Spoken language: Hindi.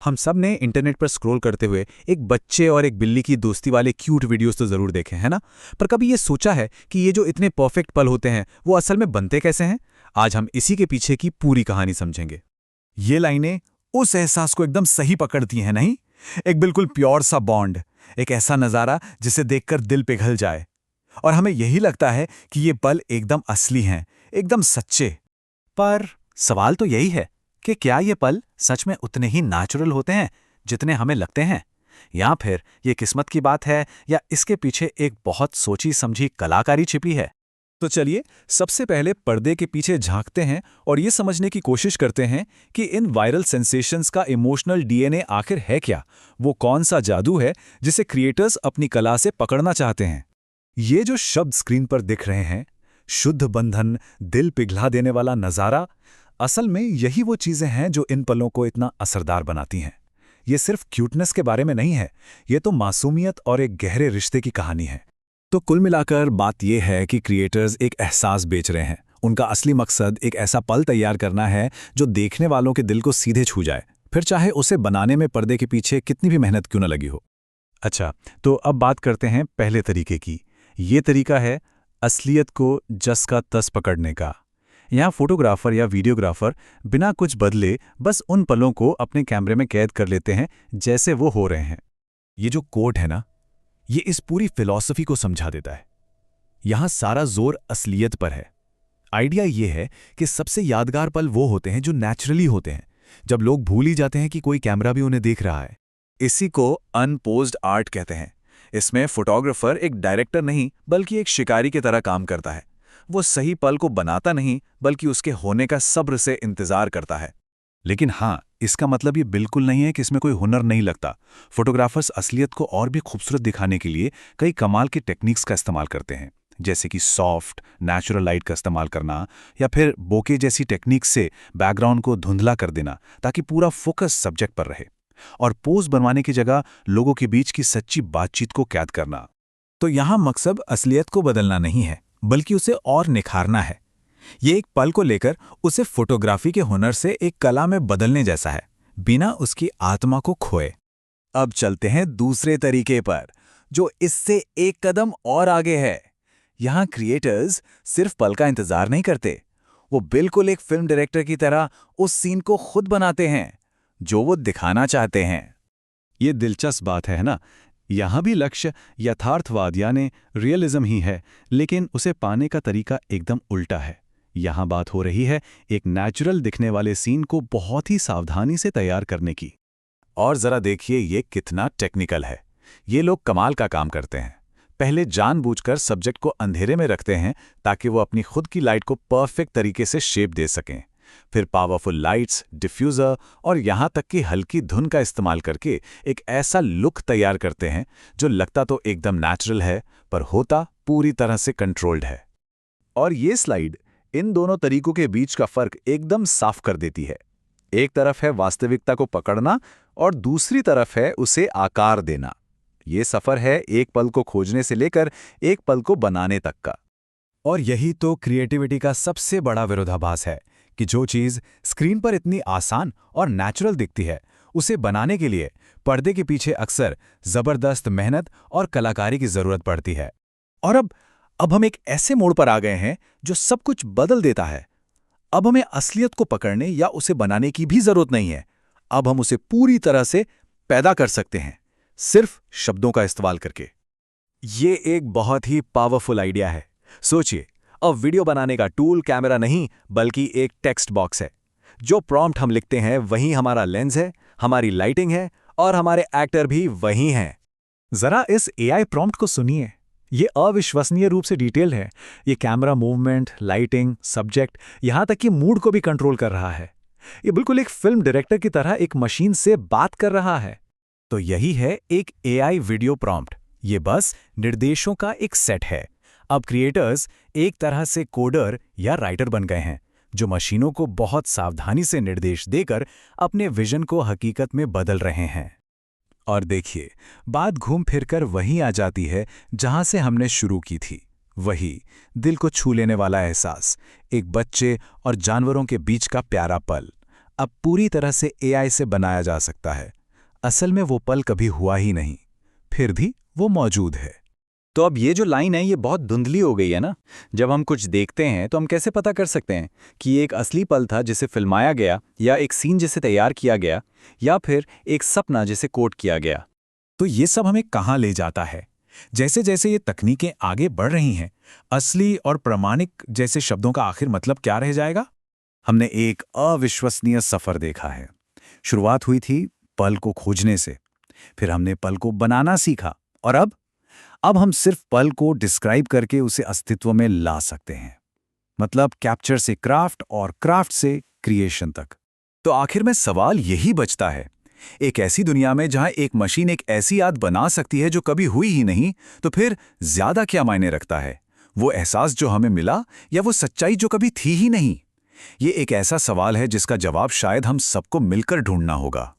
हम सब ने इंटरनेट पर स्क्रॉल करते हुए एक बच्चे और एक बिल्ली की दोस्ती वाले क्यूट वीडियोस तो जरूर देखे हैं ना। पर कभी ये सोचा है कि ये जो इतने परफेक्ट पल होते हैं वो असल में बनते कैसे हैं? आज हम इसी के पीछे की पूरी कहानी समझेंगे। ये लाइनें उस एहसास को एकदम सही पकड़ती हैं, नहीं? एक बिल्कुल प्योर सा बॉन्ड, एक ऐसा नज़ारा जिसे देखकर दिल पिघल जाए। और हमें यही लगता है कि ये पल एकदम असली हैं, एकदम सच्चे। पर सवाल तो यही है कि क्या ये पल सच में उतने ही नेचुरल होते हैं जितने हमें लगते हैं? या फिर ये किस्मत की बात है, या इसके पीछे एक बहुत सोची समझी कलाकारी छिपी है? तो चलिए सबसे पहले पर्दे के पीछे झांकते हैं और ये समझने की कोशिश करते हैं कि इन वायरल सेंसेशंस का इमोशनल डीएनए आखिर है क्या। वो कौन सा जादू है जिसे क्रिएटर्स अपनी कला से पकड़ना चाहते हैं। ये जो शब्द स्क्रीन पर दिख रहे हैं, शुद्ध बंधन, दिल पिघला देने वाला नज़ारा, असल में यही वो चीज़ें हैं जो इन पलों को इतना असरदार बनाती हैं। ये सिर्फ क्यूटनेस के बारे में नहीं है, ये तो मासूमियत और एक गहरे रिश्ते की कहानी है। तो कुल मिलाकर बात यह है कि क्रिएटर्स एक एहसास बेच रहे हैं। उनका असली मकसद एक ऐसा पल तैयार करना है जो देखने वालों के दिल को सीधे छू जाए, फिर चाहे उसे बनाने में पर्दे के पीछे कितनी भी मेहनत क्यों न लगी हो। अच्छा, तो अब बात करते हैं पहले तरीके की। ये तरीका है असलियत को जस का तस पकड़ने का। यहाँ फोटोग्राफर या वीडियोग्राफर बिना कुछ बदले बस उन पलों को अपने कैमरे में कैद कर लेते हैं जैसे वो हो रहे हैं। ये जो कोट है ना, ये इस पूरी फिलॉसफी को समझा देता है। यहां सारा जोर असलियत पर है। आइडिया ये है कि सबसे यादगार पल वो होते हैं जो नेचुरली होते हैं, जब लोग भूल ही जाते हैं कि कोई कैमरा भी उन्हें देख रहा है। इसी को अनपोज्ड आर्ट कहते हैं। इसमें फोटोग्राफर एक डायरेक्टर नहीं बल्कि एक शिकारी की तरह काम करता है। वो सही पल को बनाता नहीं बल्कि उसके होने का सब्र से इंतजार करता है। लेकिन हाँ, इसका मतलब ये बिल्कुल नहीं है कि इसमें कोई हुनर नहीं लगता। फोटोग्राफर्स असलियत को और भी खूबसूरत दिखाने के लिए कई कमाल की टेक्निक्स का इस्तेमाल करते हैं, जैसे कि सॉफ्ट नेचुरल लाइट का इस्तेमाल करना, या फिर बोके जैसी टेक्निक से बैकग्राउंड को धुंधला कर देना ताकि पूरा फोकस सब्जेक्ट पर रहे, और पोज बनवाने की जगह लोगों के बीच की सच्ची बातचीत को कैद करना। तो यहाँ मकसद असलियत को बदलना नहीं है बल्कि उसे और निखारना है। ये एक पल को लेकर उसे फोटोग्राफी के हुनर से एक कला में बदलने जैसा है, बिना उसकी आत्मा को खोए। अब चलते हैं दूसरे तरीके पर, जो इससे एक कदम और आगे है। यहाँ क्रिएटर्स सिर्फ पल का इंतजार नहीं करते, वो बिल्कुल एक फिल्म डायरेक्टर की तरह उस सीन को खुद बनाते हैं जो वो दिखाना चाहते हैं। ये दिलचस्प बात है ना। यहाँ भी लक्ष्य यथार्थवाद यानी रियलिज्म ही है, लेकिन उसे पाने का तरीका एकदम उल्टा है। यहाँ बात हो रही है एक नेचुरल दिखने वाले सीन को बहुत ही सावधानी से तैयार करने की। और जरा देखिए ये कितना टेक्निकल है। ये लोग कमाल का काम करते हैं। पहले जानबूझकर सब्जेक्ट को अंधेरे में रखते हैं ताकि वो अपनी खुद की लाइट को परफेक्ट तरीके से शेप दे सकें। फिर पावरफुल लाइट्स, डिफ्यूज़र और यहाँ तक कि हल्की धुन का इस्तेमाल करके एक ऐसा लुक तैयार करते हैं जो लगता तो एकदम नेचुरल है पर होता पूरी तरह से कंट्रोल्ड है। और ये स्लाइड इन दोनों तरीकों के बीच का फर्क एकदम साफ कर देती है। एक तरफ है वास्तविकता को पकड़ना और दूसरी तरफ है उसे आकार देना। ये सफर है एक पल को खोजने से लेकर एक पल को बनाने तक का। और यही तो क्रिएटिविटी का सबसे बड़ा विरोधाभास है कि जो चीज़ स्क्रीन पर इतनी आसान और नेचुरल दिखती है, उसे बनाने के लिए पर्दे के पीछे अक्सर जबरदस्त मेहनत और कलाकारी की जरूरत पड़ती है। और अब हम एक ऐसे मोड़ पर आ गए हैं जो सब कुछ बदल देता है। अब हमें असलियत को पकड़ने या उसे बनाने की भी जरूरत नहीं है। अब हम उसे पूरी तरह से पैदा कर सकते हैं, सिर्फ शब्दों का इस्तेमाल करके। ये एक बहुत ही पावरफुल आइडिया है। सोचिए, अब वीडियो बनाने का टूल कैमरा नहीं बल्कि एक टेक्स्ट बॉक्स है। जो प्रॉम्प्ट हम लिखते हैं वही हमारा लेंस है, हमारी लाइटिंग है और हमारे एक्टर भी वही हैं। जरा इस एआई प्रॉम्प्ट को सुनिए। ये अविश्वसनीय रूप से डिटेल्ड है। ये कैमरा मूवमेंट, लाइटिंग, सब्जेक्ट, यहाँ तक कि मूड को भी कंट्रोल कर रहा है। ये बिल्कुल एक फिल्म डायरेक्टर की तरह एक मशीन से बात कर रहा है। तो यही है एक एआई वीडियो प्रॉम्प्ट। ये बस निर्देशों का एक सेट है। अब क्रिएटर्स एक तरह से कोडर या राइटर बन गए हैं, जो मशीनों को बहुत सावधानी से निर्देश देकर अपने विजन को हकीकत में बदल रहे हैं। और देखिए, बात घूम फिरकर वहीं आ जाती है जहां से हमने शुरू की थी। वही दिल को छू लेने वाला एहसास, एक बच्चे और जानवरों के बीच का प्यारा पल। अब पूरी तरह से एआई से बनाया जा सकता है। असल में वो पल कभी हुआ ही नहीं, फिर भी वो मौजूद है। तो अब ये जो लाइन है ये बहुत धुंधली हो गई है ना। जब हम कुछ देखते हैं तो हम कैसे पता कर सकते हैं कि ये एक असली पल था जिसे फिल्माया गया, या एक सीन जिसे तैयार किया गया, या फिर एक सपना जिसे कोट किया गया? तो ये सब हमें कहाँ ले जाता है? जैसे जैसे ये तकनीकें आगे बढ़ रही हैं, असली और प्रामाणिक जैसे शब्दों का आखिर मतलब क्या रह जाएगा? हमने एक अविश्वसनीय सफर देखा है। शुरुआत हुई थी पल को खोजने से, फिर हमने पल को बनाना सीखा, और अब हम सिर्फ पल को डिस्क्राइब करके उसे अस्तित्व में ला सकते हैं। मतलब कैप्चर से क्राफ्ट और क्राफ्ट से क्रिएशन तक। तो आखिर में सवाल यही बचता है, एक ऐसी दुनिया में जहां एक मशीन एक ऐसी याद बना सकती है जो कभी हुई ही नहीं, तो फिर ज्यादा क्या मायने रखता है? वो एहसास जो हमें मिला, या वो सच्चाई जो कभी थी ही नहीं? ये एक ऐसा सवाल है जिसका जवाब शायद हम सबको मिलकर ढूंढना होगा।